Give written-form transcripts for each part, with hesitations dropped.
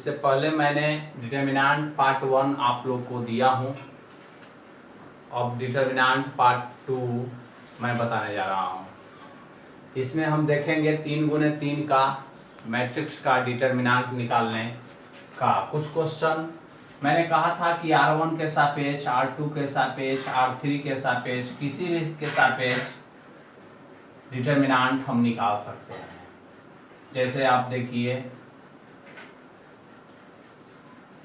इससे पहले मैंने डिटर्मिनेंट पार्ट 1 आप लोग को दिया हूँ। अब डिटर्मिनेंट पार्ट 2 मैं बताने जा रहा हूँ। इसमें हम देखेंगे 3 गुने 3 का मैट्रिक्स का डिटर्मिनेंट निकालने का कुछ क्वेश्चन। मैंने कहा था कि R1 के सापेक्ष, R2 के सापेक्ष, R3 के सापेक्ष, किसी भी के सापेक्ष डिटर्मिनेंट हम निकाल सकते हैं। जैसे आप देखिए,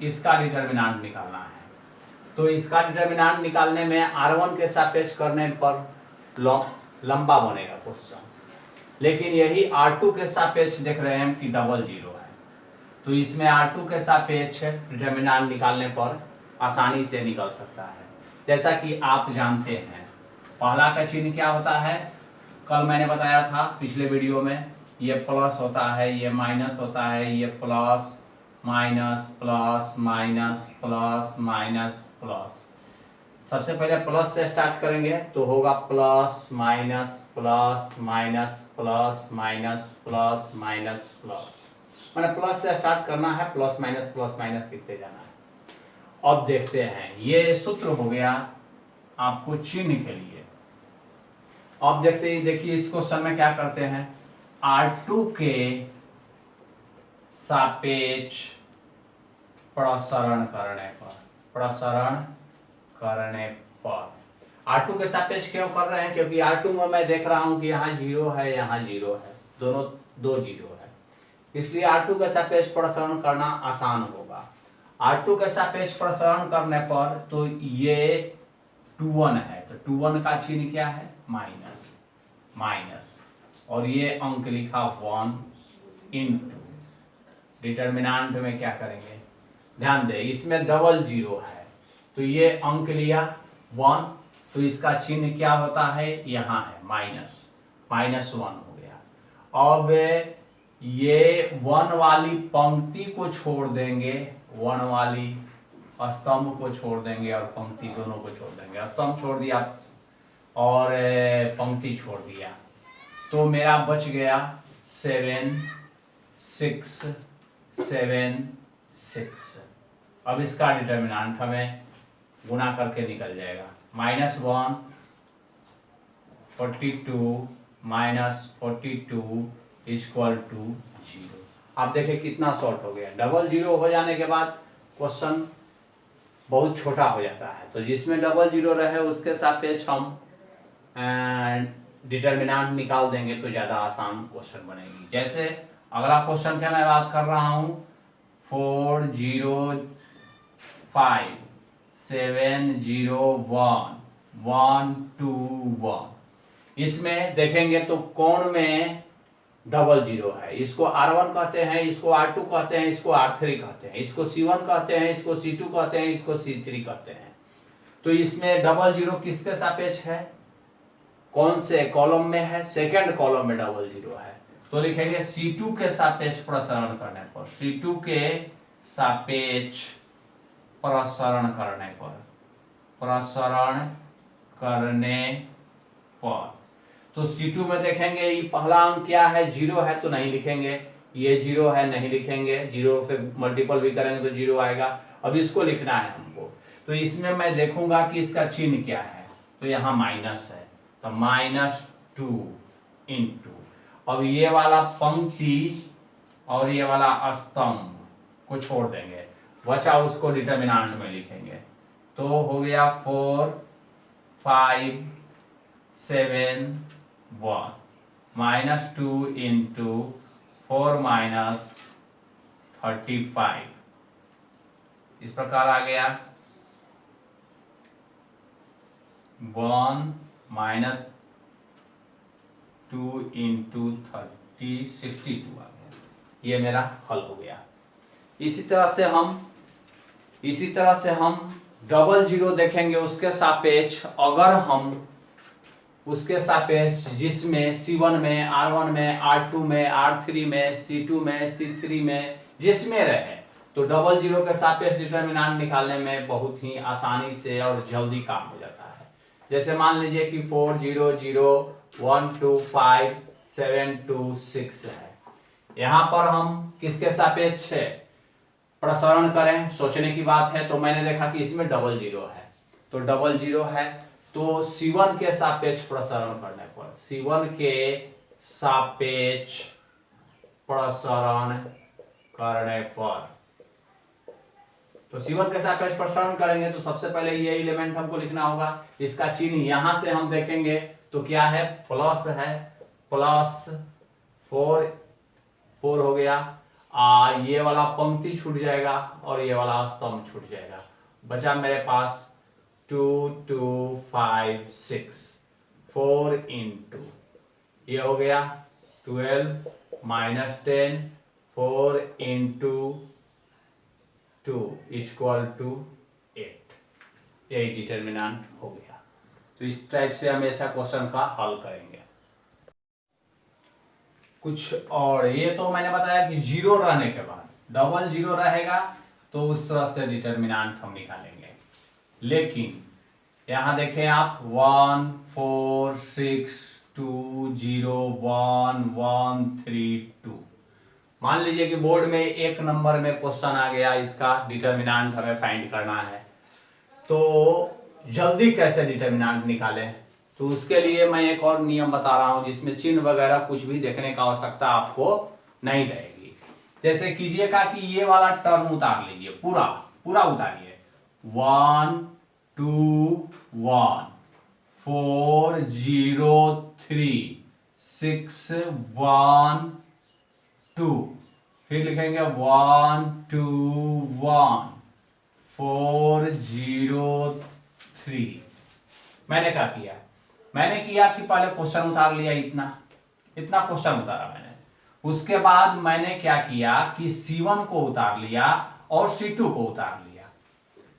इसका डिटर्मिनेंट निकालना है तो इसका डिटर्मिनेंट निकालने में R1 के सापेक्ष करने पर लंबा बनेगा क्वेश्चन, लेकिन यही R2 के सापेक्ष देख रहे हैं कि डबल जीरो है, तो इसमें R2 के सापेक्ष डिटर्मिनेंट निकालने पर आसानी से निकल सकता है। जैसा कि आप जानते हैं, पहला का चिन्ह क्या होता है, कल मैंने बताया था पिछले वीडियो में, ये प्लस होता है, ये माइनस होता है, ये plus minus plus minus plus minus plus. सबसे पहले प्लस से स्टार्ट करेंगे तो होगा plus minus plus minus plus minus plus minus plus, मैंने प्लस से स्टार्ट करना है, प्लस माइनस लिखते जाना है। अब देखते हैं, ये सूत्र हो गया आपको चिन्ह के लिए। अब देखते ही देखिए, इस क्वेश्चन में क्या करते हैं, R2 के सापेक्ष प्रसरण करने पर R2 के सापेक्ष क्यों कर रहे हैं, क्योंकि R2 में मैं देख रहा हूं कि यहाँ जीरो है, यहाँ जीरो है, दोनों दो जीरो है, इसलिए R2 के सापेक्ष प्रसरण करना आसान होगा। R2 के सापेक्ष प्रसरण करने पर तो ये 2 है, तो 2 का चिन्ह क्या है, माइनस माइनस, और ये अंक लिखा 1 इंटू डिटर्मिनेंट में क्या करेंगे, ध्यान दे इसमें डबल जीरो है, तो ये अंक लिया 1, तो इसका चिन्ह क्या होता है, यहाँ है माइनस, -1 हो गया। अब ये 1 वाली पंक्ति को छोड़ देंगे, 1 वाली स्तंभ को छोड़ देंगे और पंक्ति दोनों को छोड़ देंगे, स्तंभ छोड़ दिया और पंक्ति छोड़ दिया, तो मेरा बच गया 7 6 7 6। अब इसका डिटर्मिनेंट हमें गुणा करके निकल जाएगा, -1 42 -42 इक्वल टू 0। आप देखें कितना शॉर्ट हो गया, डबल जीरो हो जाने के बाद क्वेश्चन बहुत छोटा हो जाता है, तो जिसमें डबल जीरो रहे उसके सापेक्ष हम डिटर्मिनेंट निकाल देंगे तो ज़्यादा आसान क्वेश्चन बनेगी। जैसे अगला क्वेश्चन का मैं बात कर रहा हूँ, 4 0 5 7 0 1 1 2 1। इसमें देखेंगे तो कोण में डबल जीरो है, इसको R1 कहते हैं, इसको R2 कहते हैं, इसको R3 कहते हैं, इसको C1 कहते हैं, इसको C2 कहते हैं, इसको C3 कहते हैं। तो इसमें डबल जीरो किसके सापेक्ष है, कौन से कॉलम में है, सेकंड कॉलम में डबल जीरो है, तो लिखेंगे C2 के सापेक्ष प्रसरण करने पर, C2 के सापेक्ष प्रसरण करने पर, तो C2 में देखेंगे ये पहला अंक क्या है, जीरो है, तो नहीं लिखेंगे, ये जीरो है नहीं लिखेंगे, जीरो से मल्टीपल भी करेंगे तो जीरो आएगा। अब इसको लिखना है हमको, तो इसमें मैं देखूंगा कि इसका चिन्ह क्या है, तो यहाँ माइनस है, तो -2 इंटू, अब ये वाला पंक्ति और ये वाला स्तंभ को छोड़ देंगे, बचा उसको डिटर्मिनेंट में लिखेंगे, तो हो गया 4 5 7 1 -2 इंटू 4 -35, इस प्रकार आ गया 1 -2 इंटू 30 62 आ गया, ये मेरा हल हो गया। इसी तरह से हम डबल जीरो देखेंगे उसके सापेक्ष, अगर हम उसके सापेक्ष जिसमें C1 में, R1 में, R2 में, R3 में, C2 में, C3 में जिसमें रहे, तो डबल जीरो के सापेक्ष डिटर्मिनेंट निकालने में बहुत ही आसानी से और जल्दी काम हो जाता है। जैसे मान लीजिए कि 4 0 0 1 2 5 7 2 6 है, यहाँ पर हम किसके सापेक्ष है, प्रसारण करें, सोचने की बात है। तो मैंने देखा कि इसमें डबल जीरो है, तो डबल जीरो है तो C1 के सापेक्ष प्रसारण करने पर, C1 के सापेक्ष प्रसारण करने पर, तो C1 के सापेक्ष प्रसारण करेंगे तो सबसे पहले ये एलिमेंट हमको लिखना होगा। इसका चिन्ह यहां से हम देखेंगे तो क्या है, प्लस है, प्लस 4 हो गया। ये वाला पंक्ति छूट जाएगा और ये वाला स्तंभ छूट जाएगा। बचा मेरे पास 2 2 5 6 4 इंटू ये हो गया 12 माइनस 10 4 इंटू 2 इक्वल टू 8। यही डिटर्मिनेंट हो गया। तो इस टाइप से हम ऐसा क्वेश्चन का हल करेंगे। कुछ और, ये तो मैंने बताया कि जीरो रहने के बाद, डबल जीरो रहेगा तो उस तरह से डिटर्मिनेंट हम निकालेंगे। लेकिन यहां देखें आप 1 4 6 2 0 1 1 3 2। मान लीजिए कि बोर्ड में एक नंबर में क्वेश्चन आ गया, इसका डिटर्मिनेंट हमें फाइंड करना है, तो जल्दी कैसे डिटर्मिनेंट निकालें, तो उसके लिए मैं एक और नियम बता रहा हूं जिसमें चिन्ह वगैरह कुछ भी देखने का आवश्यकता आपको नहीं रहेगी। जैसे कीजिएगा कि ये वाला टर्म उतार लीजिए, पूरा पूरा उतारिए, 1 2 1 4 0 3 6 1 2, फिर लिखेंगे 1 2 1 4 0 3। मैंने क्या किया, मैंने किया कि पहले क्वेश्चन उतार लिया, इतना इतना क्वेश्चन उतारा मैंने। उसके बाद मैंने क्या किया कि C1 को उतार लिया और C2 को उतार लिया,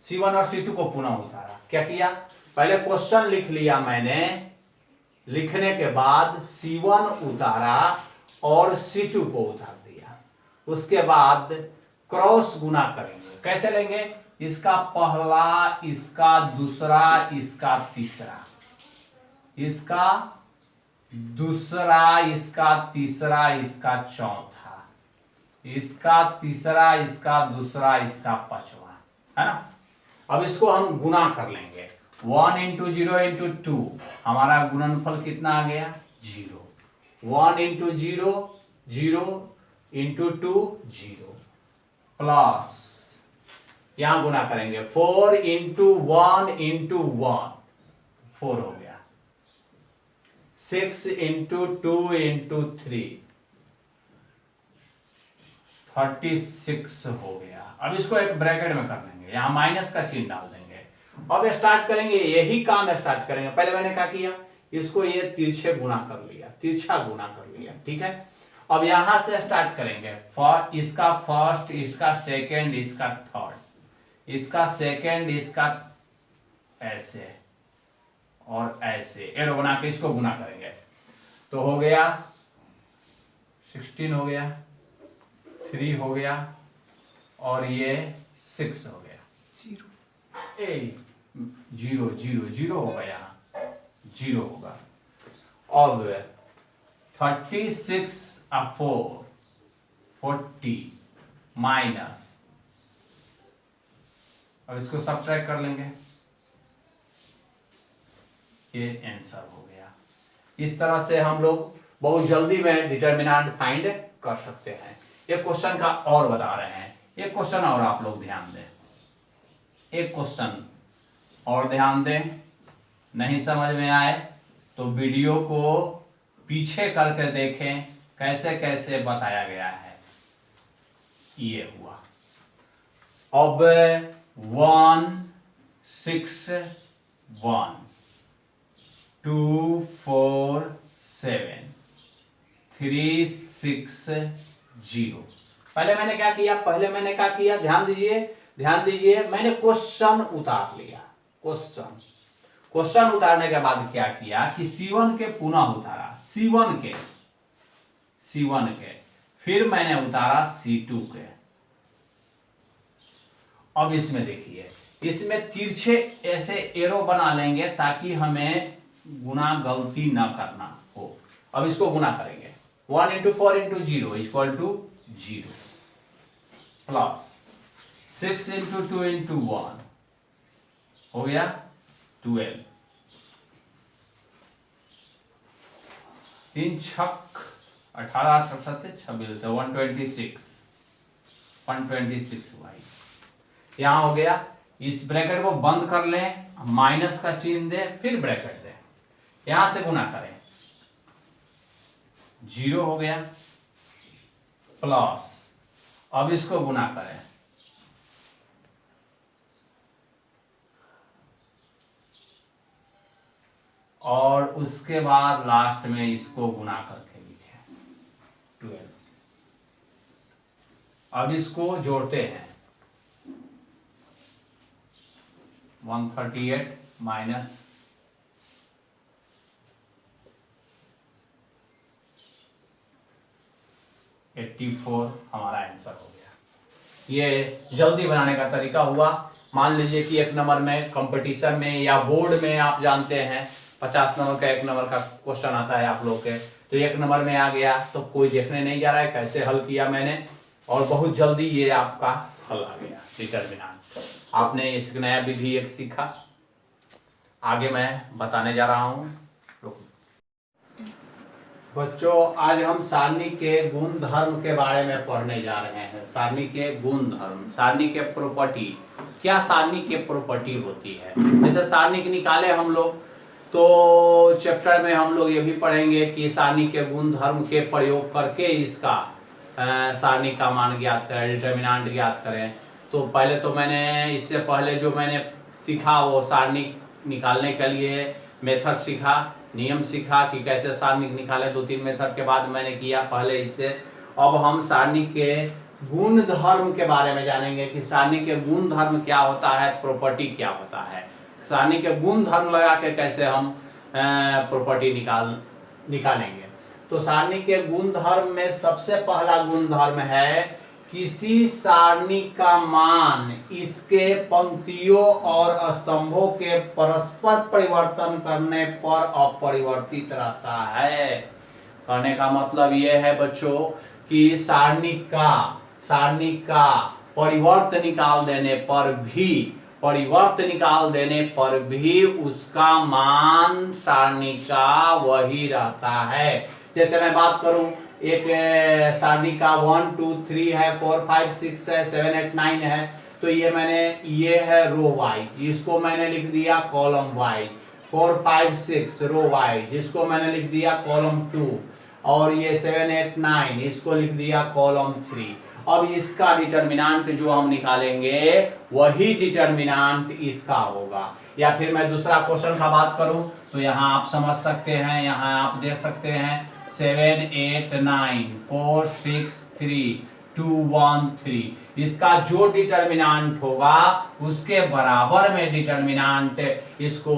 C1 और C2 को पुनः उतारा। क्या किया, पहले क्वेश्चन लिख लिया मैंने, लिखने के बाद C1 उतारा और C2 को उतार दिया। उसके बाद क्रॉस गुना करेंगे। कैसे लेंगे, इसका पहला, इसका दूसरा, इसका तीसरा, इसका दूसरा, इसका तीसरा, इसका चौथा, इसका तीसरा, इसका दूसरा, इसका पांचवा, है ना। अब इसको हम गुना कर लेंगे। 1 इंटू 0 इंटू 2, हमारा गुणनफल कितना आ गया, 0। 1 इंटू 0 0 इंटू 2 0, प्लस यहां गुना करेंगे 4 इंटू 1 इंटू 1 4 हो गया, 6 इंटू 2 इंटू 3 36 हो गया। अब इसको एक ब्रैकेट में कर लेंगे, यहां माइनस का चिन्ह डाल देंगे। अब स्टार्ट करेंगे, यही काम स्टार्ट करेंगे। पहले मैंने क्या किया, इसको ये तिरछे गुना कर लिया, तिरछा गुना कर लिया, ठीक है। अब यहां से स्टार्ट करेंगे, इसका फर्स्ट, इसका सेकेंड, इसका थर्ड, इसका सेकेंड, इसका ऐसे और ऐसे एरो बना के इसको गुना करेंगे। तो हो गया 16 हो गया, 3 हो गया और ये 6 हो गया, 0 0 0 होगा, यहाँ 0 होगा। अब 36 4 40 माइनस, अब इसको सब्ट्रैक्ट कर लेंगे, ये आंसर हो गया। इस तरह से हम लोग बहुत जल्दी में डिटर्मिनेंट फाइंड कर सकते हैं। एक क्वेश्चन का और बता रहे हैं, एक क्वेश्चन और आप लोग ध्यान दें, एक क्वेश्चन और ध्यान दें। नहीं समझ में आए तो वीडियो को पीछे करके देखें कैसे कैसे बताया गया है। ये हुआ, अब 1 6 1 2 4 7 3 6 0। पहले मैंने क्या किया, ध्यान दीजिए, मैंने क्वेश्चन उतार लिया। क्वेश्चन उतारने के बाद क्या किया कि C1 के पुनः उतारा, C1 के, फिर मैंने उतारा C2 के। अब इसमें देखिए, इसमें तिरछे ऐसे एरो बना लेंगे ताकि हमें गुना गलती ना करना हो। अब इसको गुना करेंगे, 1 into 4 into 0 equal to 0, plus 6 into 2 into 1 हो गया 12, 3 छक 18 26 126 भाई यहां हो गया। इस ब्रैकेट को बंद कर लें, माइनस का चिन्ह दे, फिर ब्रैकेट दे, यहां से गुना करें, 0 हो गया प्लस, अब इसको गुना करें, और उसके बाद लास्ट में इसको गुना करके लिखें 12। अब इसको जोड़ते हैं, 138 माइनस 84 हमारा आंसर हो गया। ये जल्दी बनाने का तरीका हुआ। मान लीजिए कि एक नंबर में कंपटीशन में या बोर्ड में आप जानते हैं 50 नंबर का 1 नंबर का क्वेश्चन आता है आप लोग के, तो 1 नंबर में आ गया तो कोई देखने नहीं जा रहा है कैसे हल किया मैंने, और बहुत जल्दी ये आपका हल आ गया डिटरमिनेंट। आपने इस नया विधि एक सीखा, आगे मैं बताने जा रहा हूं। बच्चों आज हम सारणी के गुण धर्म के बारे में पढ़ने जा रहे हैं। सारणी के गुण धर्म, सारणी के प्रॉपर्टी, क्या सारणी के प्रॉपर्टी होती है। जैसे सारणी निकाले हम लोग तो चैप्टर में हम लोग ये भी पढ़ेंगे कि सारणी के गुण धर्म के प्रयोग करके इसका सारणी का मान ज्ञात करें, डिटरमिनेंट ज्ञात करें। तो पहले तो मैंने इससे पहले जो मैंने सीखा वो सारणी निकालने के लिए मेथड सीखा, नियम सीखा कि कैसे सारणी निकाले। 2-3 मेथड के बाद मैंने किया पहले इससे। अब हम सारणी के गुण धर्म के बारे में जानेंगे कि सारणी के गुण धर्म क्या होता है, प्रॉपर्टी क्या होता है। सारणी के गुण धर्म लगा के कैसे हम प्रॉपर्टी निकालेंगे। तो सारणी के गुण धर्म में सबसे पहला गुण धर्म है किसी सारणी का मान इसके पंक्तियों और स्तंभों के परस्पर परिवर्तन करने पर अपरिवर्तित रहता है। कहने का मतलब यह है बच्चों कि सारणी का परिवर्त निकाल देने पर भी उसका मान सारणी का वही रहता है। जैसे मैं बात करूं, एक सारणी का 1 2 3 है, 4 5 6 है, 7 8 9 है, तो ये है रो वाइज, इसको मैंने लिख दिया कॉलम वाइज। 4 5 6 रो वाइज, जिसको मैंने लिख दिया कॉलम 2, और ये 7 8 9 इसको लिख दिया कॉलम 3। अब इसका डिटरमिनेंट जो हम निकालेंगे वही डिटरमिनेंट इसका होगा। या फिर मैं दूसरा क्वेश्चन का बात करूं तो यहाँ आप समझ सकते हैं, यहाँ आप देख सकते हैं 7 8 9 4 6 3 2 1 3, इसका जो डिटरमिनेंट होगा उसके बराबर में डिटरमिनेंट इसको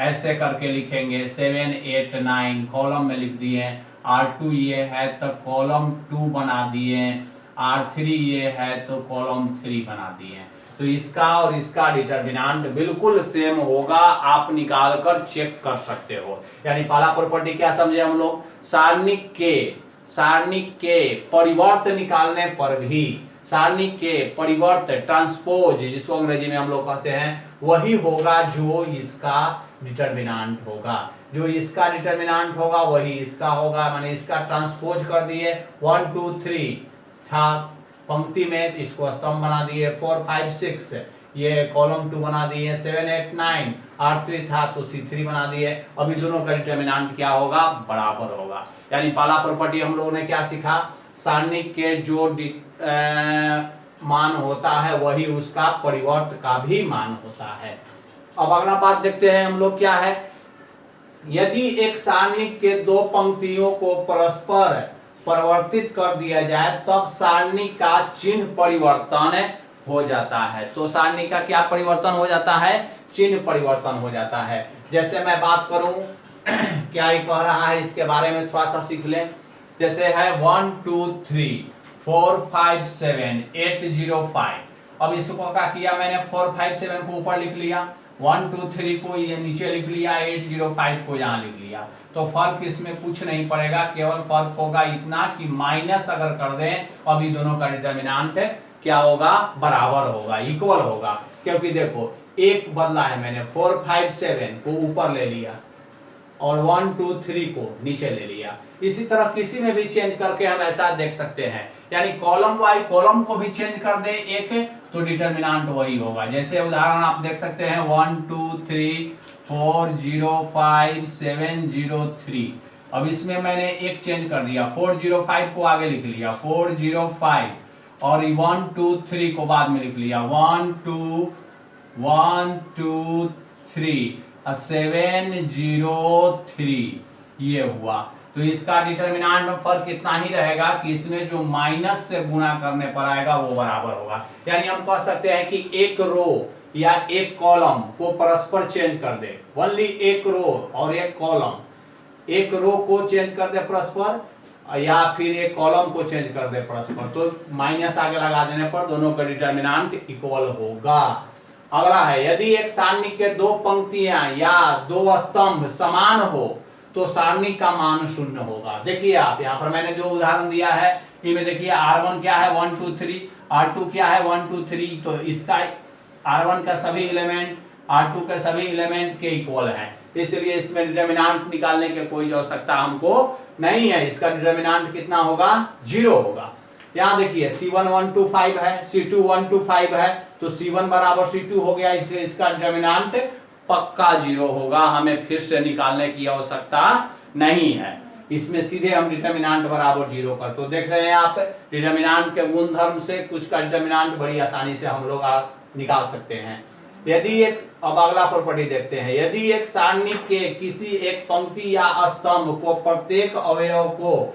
ऐसे करके लिखेंगे 7 8 9 कॉलम में लिख दिए, R2 ये है तो कॉलम 2 बना दिए, R3 ये है तो कॉलम 3 बना दिए। तो इसका और इसका डिटरमिनेंट बिल्कुल सेम होगा, आप निकाल कर चेक कर सकते हो। यानी पहला प्रॉपर्टी क्या समझे हम लोग, सारणी के परिवर्त निकालने पर भी सारणी के परिवर्त ट्रांसपोज, जिसको अंग्रेजी में हम लोग कहते हैं, वही होगा जो इसका डिटरमिनेंट होगा। जो इसका डिटरमिनेंट होगा वही इसका होगा, माने इसका ट्रांसपोज कर दिए। 1 2 3 था पंक्ति में, इसको स्तंभ बना दिए। 4 5 6 ये कॉलम 2 बना दिए। 7 8 9 R3 था तो C3 बना दिए। अभी दोनों का डिटरमिनेंट क्या होगा, बराबर होगा। यानी पहला प्रॉपर्टी हम लोगों ने क्या सीखा, सारणी के जो मान होता है वही उसका परिवर्त का भी मान होता है। अब अगला बात देखते हैं हम लोग क्या है। यदि एक सारणी के दो पंक्तियों को परस्पर परिवर्तित कर दिया जाए तब सारणी का चिन्ह परिवर्तन हो जाता है। तो सारणी का क्या परिवर्तन हो जाता है, चिन्ह परिवर्तन हो जाता है। जैसे मैं बात करूं क्या ये कह रहा है इसके बारे में थोड़ा सा सीख लें। जैसे है 1 2 3 4 5 7 8 0 5। अब इसको क्या किया मैंने, 4 5 7 को ऊपर लिख लिया, 1 2 3 को ये नीचे लिख लिया, 8 0 5 को यहाँ लिख लिया। तो फर्क इसमें कुछ नहीं पड़ेगा, केवल फर्क होगा इतना कि माइनस अगर कर दें अभी दोनों का डिटरमिनेंट क्या होगा, बराबर होगा, इक्वल होगा। क्योंकि देखो एक बदला है मैंने, 4 5 7 को ऊपर ले लिया और 1 2 3 को नीचे ले लिया। इसी तरह किसी में भी चेंज करके हम ऐसा देख सकते हैं, यानी कॉलम वाई कॉलम को भी चेंज कर दे एक, तो डिटरमिनेंट वही होगा। जैसे उदाहरण आप देख सकते हैं 1 2 3 4 0 5 7 0 3। अब इसमें मैंने एक चेंज कर दिया, 405 को आगे लिख लिया 405 और 1 2 3 को बाद में लिख लिया 1 2 3 7 0 3, ये हुआ। तो इसका डिटरमिनेंट में फर्क इतना ही रहेगा कि इसमें जो माइनस से गुणा करने पर आएगा वो बराबर होगा। यानी हम कह सकते हैं कि एक रो या एक कॉलम को परस्पर चेंज कर दे, ओनली एक रो और एक कॉलम, एक रो को चेंज कर दे परस्पर या फिर एक कॉलम को चेंज कर दे परस्पर, तो माइनस आगे लगा देने पर दोनों का डिटरमिनेंट इक्वल होगा। अगला है, यदि एक सारणी के दो पंक्तियां या दो स्तंभ समान हो तो सारणी का मान शून्य होगा। देखिए आप यहाँ पर मैंने जो उदाहरण दिया है इनमें देखिए R1 क्या है 1 2 3, R2 क्या है 1 2 3, तो इसका R1 का सभी एलिमेंट R2 के सभी एलिमेंट के इक्वल है, इसलिए इसमें डिटरमिनेंट निकालने की कोई आवश्यकता हमको नहीं है। इसका डिटरमिनेंट कितना होगा, 0 होगा। यहाँ देखिए C1 1 2 5 है, C2 1 2 5 है, तो C1 बराबर C2 हो गया, इसलिए इसका डिटरमिनेंट पक्का 0 होगा, हमें फिर से निकालने की आवश्यकता नहीं है। इसमें सीधे हम डिटरमिनेंट बराबर 0 कर, तो देख रहे हैं आप डिटरमिनेंट के गुणधर्म से कुछ का डिटरमिनेंट बड़ी आसानी से हम लोग निकाल सकते हैं। यदि एक, अब अगला प्रॉपर्टी देखते हैं, यदि एक सारणी के किसी एक पंक्ति या स्तंभ को प्रत्येक अवयव को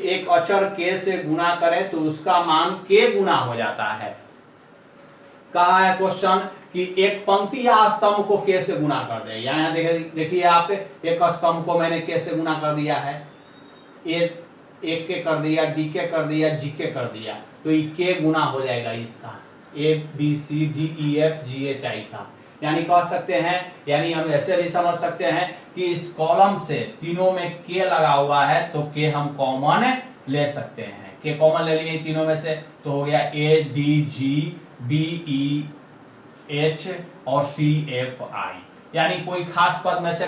एक अचर k से गुणा करें तो उसका मान k गुना हो जाता है। कहा है क्वेश्चन कि एक पंक्ति या स्तंभ को k से गुणा कर दे। यहाँ देखिए आप, एक स्तंभ को मैंने k से गुणा कर दिया है, एक के कर दिया, डी के कर दिया, जी के कर दिया, तो ये k गुना हो जाएगा इसका, A B C D E F G H I का। यानी कह सकते हैं, यानी हम ऐसे भी समझ सकते हैं कि इस कॉलम से तीनों में k लगा हुआ है तो k हम कॉमन ले सकते हैं। k कॉमन ले लिए तीनों में से, तो हो गया A D G B E H और C F I, यानी कोई खास पद में से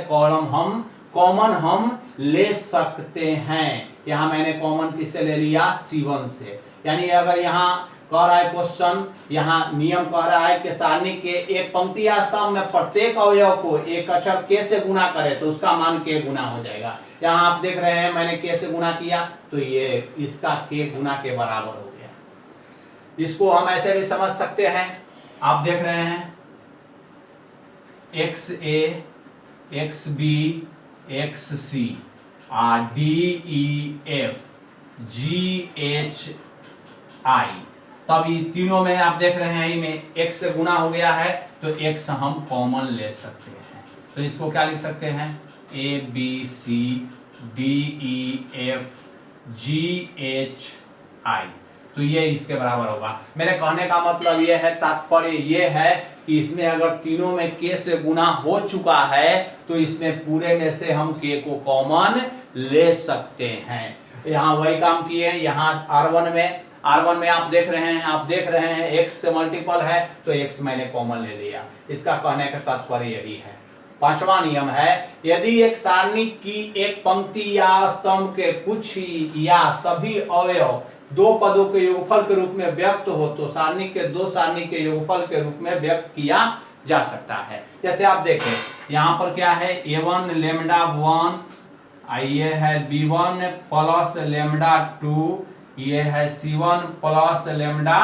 कॉमन हम ले सकते हैं। यहाँ मैंने कॉमन किससे ले लिया, C1 से। यानी अगर यहाँ कह रहा है क्वेश्चन, यहाँ नियम कह रहा है कि सारणी के एक पंक्ति या स्तंभ में प्रत्येक अवयव को एक अक्षर k से गुणा करे तो उसका मान k गुना हो जाएगा। यहाँ आप देख रहे हैं मैंने k से गुणा किया तो ये इसका k गुना के बराबर हो गया। इसको हम ऐसे भी समझ सकते हैं, आप देख रहे हैं XA XB XC DEF GHI, तब ये तीनों में आप देख रहे हैं इनमें x से गुना हो गया है तो x हम कॉमन ले सकते हैं। तो इसको क्या लिख सकते हैं, A B C D E F G H I, तो ये इसके बराबर होगा। मेरे कहने का मतलब ये है, तात्पर्य ये है कि इसमें अगर तीनों में k से गुना हो चुका है तो इसमें पूरे में से हम k को कॉमन ले सकते हैं। यहाँ वही काम किए, यहाँ R1 में आप देख रहे हैं x से मल्टीपल है तो x मैंने कॉमन ले लिया। इसका कहने का तात्पर्य यही है। पांचवा नियम है, यदि एक सारणी की एक पंक्ति या स्तंभ के कुछ या सभी अवयव दो पदों के योगफल के रूप में व्यक्त हो तो सारणी के दो सारणी के योगफल के रूप में व्यक्त किया जा सकता है। जैसे आप देखें यहाँ पर क्या है, A1 लेमडा 1, ये है B1 प्लस लेमडा 2, ये है C1 प्लस लेमडा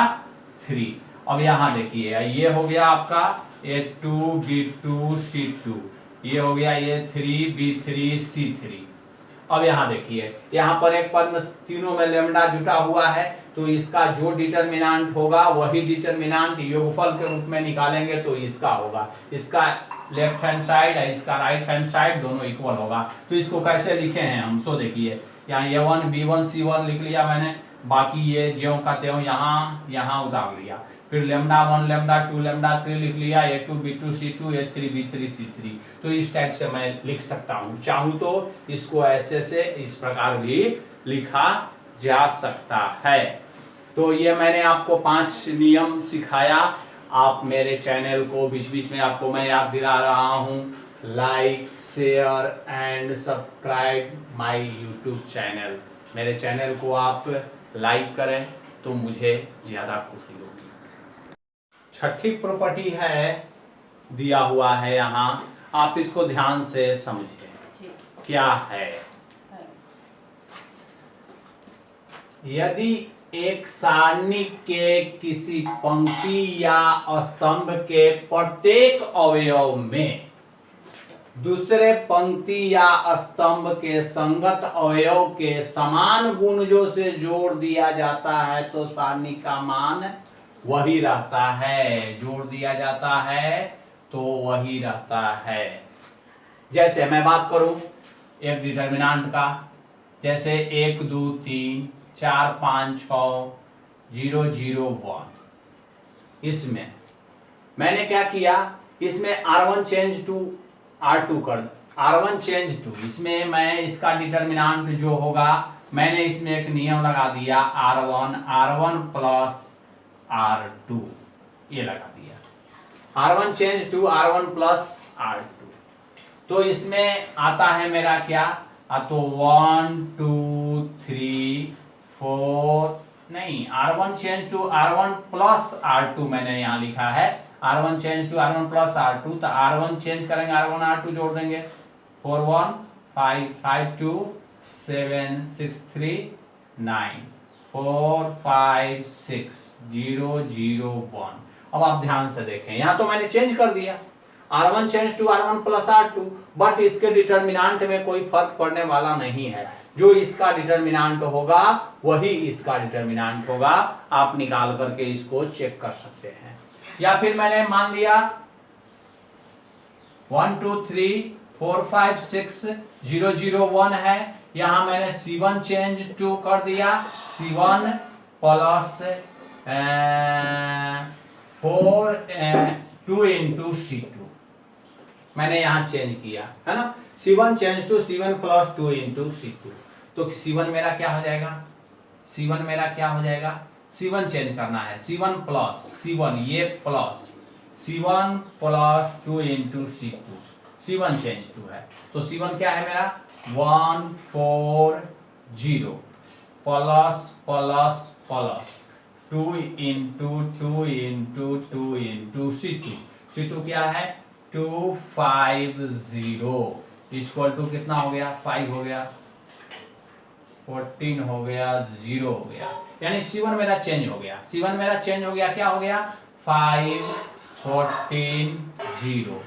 3। अब यहाँ देखिए ये हो गया आपका A2 B2 C2, ये हो गया A3 B3 C3। अब यहाँ देखिए यहाँ पर एक पद में तीनों में लेमडा जुटा हुआ है तो इसका जो डिटरमिनेंट होगा वही डिटरमिनेंट योगफल के रूप में निकालेंगे तो इसका होगा, इसका लेफ्ट हैंड साइड है, इसका राइट हैंड साइड, दोनों इक्वल होगा। तो इसको कैसे लिखे हैं हम, सो देखिए यहाँ A1 B1 C1 लिख लिया मैंने, बाकी ये ज्यों का त्यों यहाँ उतार लिया, फिर लेमडा 1 लेमडा 2 लेमडा 3 लिख लिया, A2 B2 C2 A3 B3 C3। तो इस टाइप से मैं लिख सकता हूँ, चाहूँ तो इसको ऐसे से इस प्रकार भी लिखा जा सकता है। तो ये मैंने आपको 5 नियम सिखाया। आप मेरे चैनल को बीच बीच में आपको मैं याद दिला रहा हूँ, like share and subscribe my YouTube channel. मेरे चैनल को आप लाइक करें तो मुझे ज़्यादा खुशी होगी। छठी प्रॉपर्टी है, दिया हुआ है यहाँ, आप इसको ध्यान से समझें क्या है। यदि एक सारणी के किसी पंक्ति या स्तंभ के प्रत्येक अवयव में दूसरे पंक्ति या स्तंभ के संगत अवयव के समान गुणजों से जोड़ दिया जाता है तो सारणी का मान वही रहता है। जोड़ दिया जाता है तो वही रहता है। जैसे मैं बात करूं एक डिटर्मिनेंट का, जैसे 1 2 3 4 5 6 0 0 1। इसमें मैंने क्या किया, इसमें R1 चेंज टू R2 कर, R1 चेंज टू, इसमें मैं इसका डिटर्मिनेंट जो होगा मैंने इसमें एक नियम लगा दिया, R1 प्लस R2 ये लगा दिया। R1 change to R1 plus R2, तो इसमें आता है मेरा क्या, तो 1 2 3 4 नहीं, R1 change to R1 plus R2 मैंने यहाँ लिखा है, R1 change to R1 plus R2, तो R1 चेंज करेंगे, R1 R2 जोड़ देंगे, 4 1 5 5 2 7 6 3 9 4 5 6 0 0 1। अब आप ध्यान से देखें, यहाँ तो मैंने चेंज कर दिया, R1 change to R1 plus R2, but इसके डिटर्मिनेंट में कोई फर्क पड़ने वाला नहीं है। जो इसका डिटर्मिनेंट होगा वही इसका डिटर्मिनेंट होगा। आप निकाल करके इसको चेक कर सकते हैं। या फिर मैंने मान लिया 1 2 3 4 5 6 0 0 1 है, यहां मैंने C1 चेंज टू कर दिया, C1 प्लस 4 2 इंटू C2 मैंने यहां चेंज किया है ना, C1 change to C1 plus 2 into C2। तो C1 मेरा क्या हो जाएगा, C1 मेरा क्या हो जाएगा, C1 चेंज करना है, C1 प्लस C1 ये plus C1 plus 2 into C2, C1 change to है, तो C1 क्या है मेरा 1 4 0 plus plus plus 2 into 2 into 2 into C2, C2 क्या है 2 5 0 इक्वल टू कितना हो गया 5 हो गया 14 हो गया 0 हो गया, यानी C1 मेरा चेंज हो गया, C1 मेरा चेंज हो गया, क्या हो गया 5 14 0।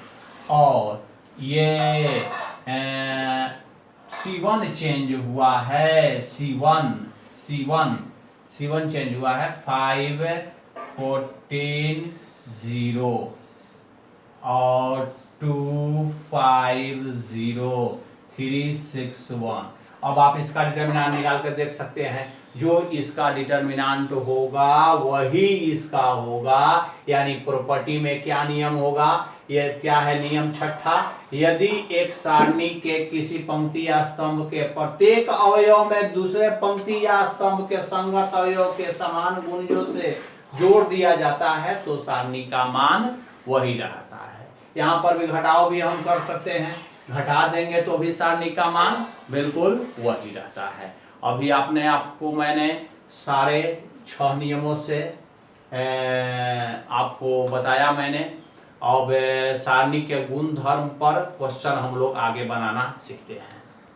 और ये C1 चेंज हुआ है, C1 चेंज हुआ है 5 14 0 और 2 5 0 3 6 1। अब आप इसका डिटर्मिनेंट निकाल कर देख सकते हैं, जो इसका डिटर्मिनेंट होगा वही इसका होगा। यानी प्रॉपर्टी में क्या नियम होगा, ये क्या है नियम छठा, यदि एक सारणी के किसी पंक्ति या स्तंभ के प्रत्येक अवयव में दूसरे पंक्ति या स्तंभ के संगत अवयव के समान गुणजों से जोड़ दिया जाता है तो सारणी का मान वही रहता है। यहाँ पर भी घटाव भी हम कर सकते हैं, घटा देंगे तो भी सारणी का मान बिल्कुल वही रहता है। अभी आपको मैंने सारे 6 नियमों से आपको बताया मैंने। अब सारणी के गुण धर्म पर क्वेश्चन हम लोग आगे बनाना सीखते हैं।